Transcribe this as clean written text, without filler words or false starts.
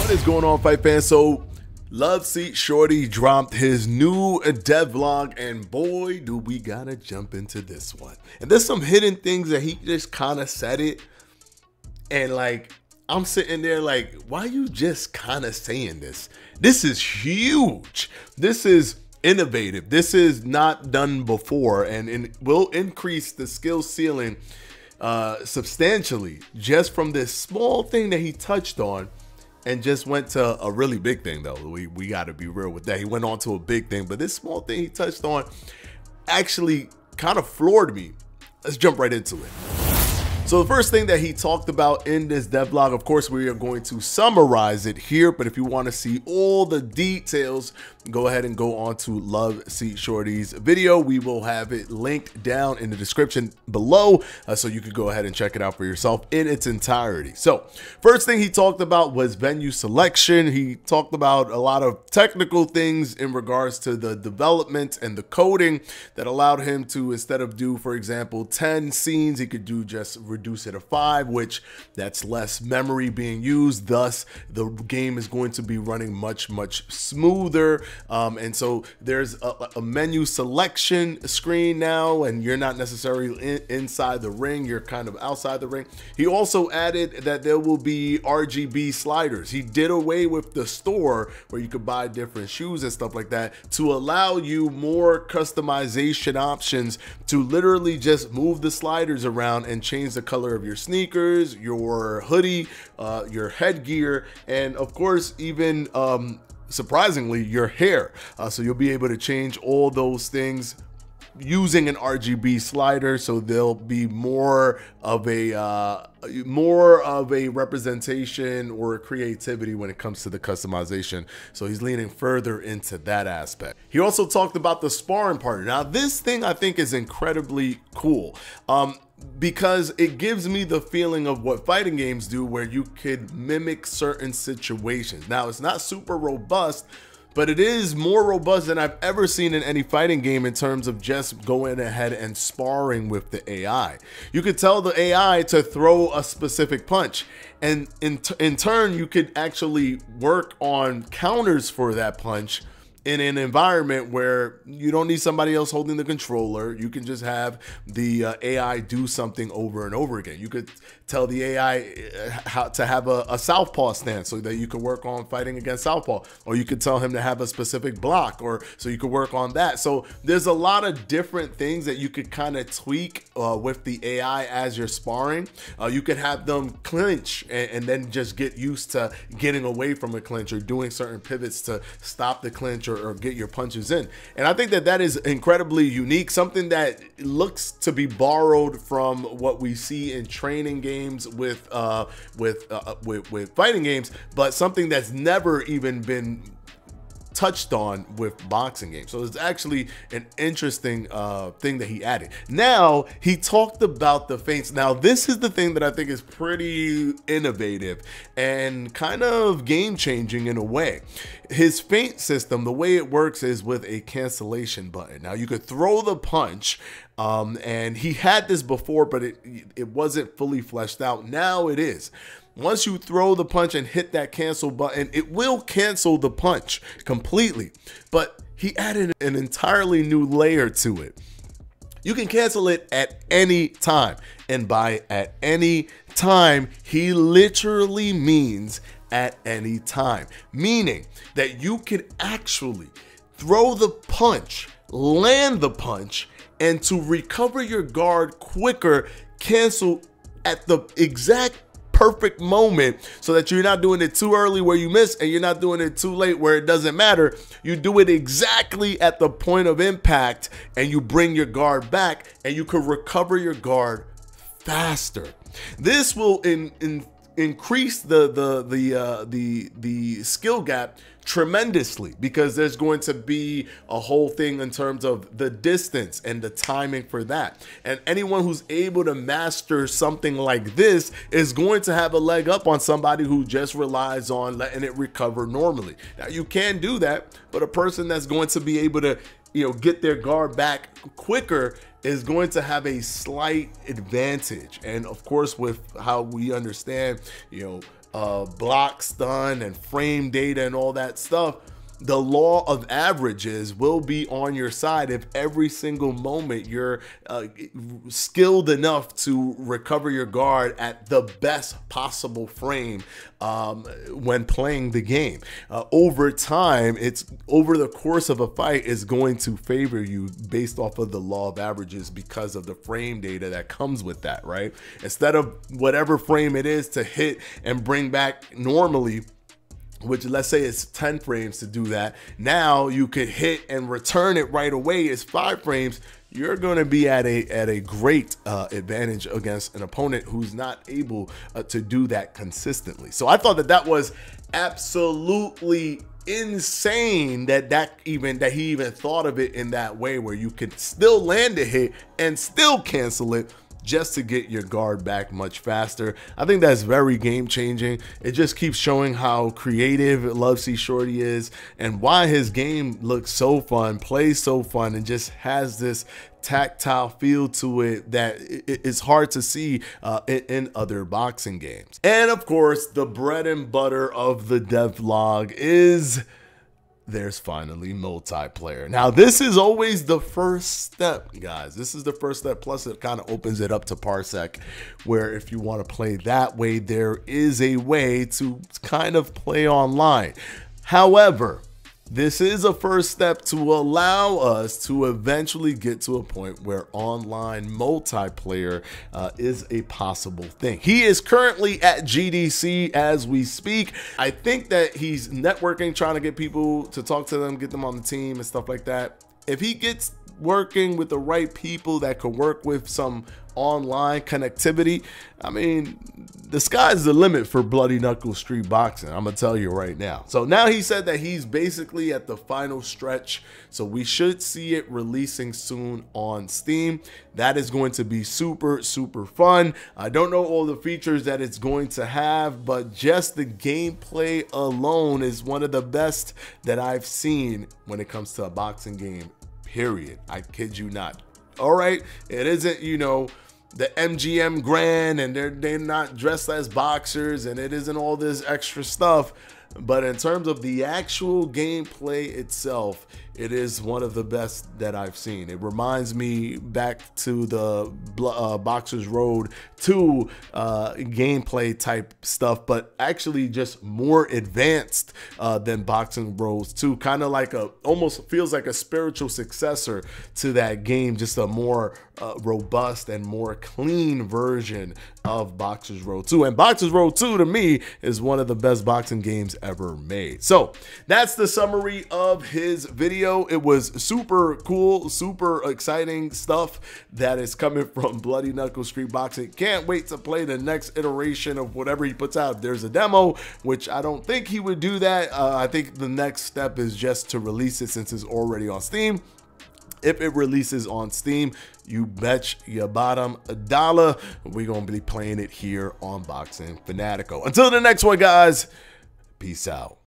What is going on, fight fans? So Love Seat Shorty dropped his new devlog, and boy, do we gotta jump into this one. And there's some hidden things that he just kind of said it, and like I'm sitting there like, why you just kind of saying this? This is huge. This is innovative. This is not done before, and it will increase the skill ceiling substantially just from this small thing that he touched on. And just went to a really big thing, though. We got to be real with that. He went on to a big thing, but this small thing he touched on actually kind of floored me. Let's jump right into it. So the first thing that he talked about in this devlog, of course, we are going to summarize it here, but if you want to see all the details, go ahead and go on to Love Seat Shorty's video. We will have it linked down in the description below, so you could go ahead and check it out for yourself in its entirety. So first thing he talked about was venue selection. He talked about a lot of technical things in regards to the development and the coding that allowed him to, instead of do, for example, 10 scenes, he could do just reduce it to 5, which that's less memory being used. Thus, the game is going to be running much smoother. And so there's a menu selection screen now, and you're not necessarily inside the ring, you're kind of outside the ring. He also added that there will be RGB sliders. He did away with the store where you could buy different shoes and stuff like that to allow you more customization options to literally just move the sliders around and change the color of your sneakers, your hoodie, your headgear, and of course even surprisingly your hair. So you'll be able to change all those things using an RGB slider, so there'll be more of a representation or creativity when it comes to the customization. So he's leaning further into that aspect. He also talked about the sparring partner. Now this thing I think is incredibly cool, because it gives me the feeling of what fighting games do, where you could mimic certain situations. Now it's not super robust, but it is more robust than I've ever seen in any fighting game in terms of just going ahead and sparring with the AI. You could tell the AI to throw a specific punch, and in turn, you could actually work on counters for that punch in an environment where you don't need somebody else holding the controller. You can just have the AI do something over and over again. You could tell the AI how to have a southpaw stance so that you can work on fighting against southpaw, or you could tell him to have a specific block, or so you could work on that. So there's a lot of different things that you could kind of tweak with the AI as you're sparring. You could have them clinch and then just get used to getting away from a clinch, or doing certain pivots to stop the clinch, or get your punches in. And I think that that is incredibly unique, something that looks to be borrowed from what we see in training games with fighting games, but something that's never even been touched on with boxing games. So it's actually an interesting thing that he added. Now he talked about the feints. Now this is the thing that I think is pretty innovative and kind of game changing in a way. His feint system, the way it works is with a cancellation button. Now you could throw the punch, and he had this before, but it wasn't fully fleshed out. Now it is. Once you throw the punch and hit that cancel button, it will cancel the punch completely. But he added an entirely new layer to it. You can cancel it at any time. And by at any time, he literally means at any time. Meaning that you can actually throw the punch, land the punch, and to recover your guard quicker, cancel at the exact perfect moment, so that you're not doing it too early where you miss, and you're not doing it too late where it doesn't matter. You do it exactly at the point of impact, and you bring your guard back, and you can recover your guard faster. This will increase the skill gap tremendously, because there's going to be a whole thing in terms of the distance and the timing for that. And anyone who's able to master something like this is going to have a leg up on somebody who just relies on letting it recover normally. Now you can do that, but a person that's going to be able to, get their guard back quicker is going to have a slight advantage. And of course, with how we understand, blocks done and frame data and all that stuff, the law of averages will be on your side if every single moment you're skilled enough to recover your guard at the best possible frame when playing the game. Over time, it's over the course of a fight is going to favor you based off of the law of averages because of the frame data that comes with that, right? Instead of whatever frame it is to hit and bring back normally, which let's say it's 10 frames to do that. Now you could hit and return it right away. It's 5 frames. You're going to be at a great advantage against an opponent who's not able to do that consistently. So I thought that was absolutely insane that he even thought of it in that way, where you could still land a hit and still cancel it just to get your guard back much faster. I think that's very game changing. It just keeps showing how creative Love Seat Shorty is and why his game looks so fun, plays so fun, and just has this tactile feel to it that it's hard to see in other boxing games. And of course, the bread and butter of the devlog is there's finally multiplayer. Now, this is always the first step, guys. This is the first step. Plus, it kind of opens it up to Parsec, where if you want to play that way, there is a way to kind of play online. However, this is a first step to allow us to eventually get to a point where online multiplayer is a possible thing. He is currently at GDC as we speak. I think that he's networking, trying to get people to talk to them, get them on the team and stuff like that. If he gets working with the right people that could work with some online connectivity, I mean, the sky's the limit for Bloody Knuckle Street Boxing. I'm gonna tell you right now. So now he said that he's basically at the final stretch, so we should see it releasing soon on Steam. That is going to be super fun. I don't know all the features that it's going to have, but just the gameplay alone is one of the best that I've seen when it comes to a boxing game, period. I kid you not. All right, it isn't, you know, the MGM Grand and they're not dressed as boxers, and it isn't all this extra stuff, but in terms of the actual gameplay itself, it is one of the best that I've seen. It reminds me back to the Boxers Road 2 gameplay type stuff, but actually just more advanced than Boxing Road 2. Kind of like almost feels like a spiritual successor to that game, just a more robust and more clean version of Boxers Road 2. And Boxers Road 2 to me is one of the best boxing games ever made. So that's the summary of his video. It was super cool, super exciting stuff that is coming from Bloody Knuckle Street Boxing. Can't wait to play the next iteration of whatever he puts out. There's a demo, which I don't think he would do that. I think the next step is just to release it since it's already on Steam. If it releases on Steam, you bet your bottom dollar we're going to be playing it here on Boxing Fanatico. Until the next one, guys, peace out.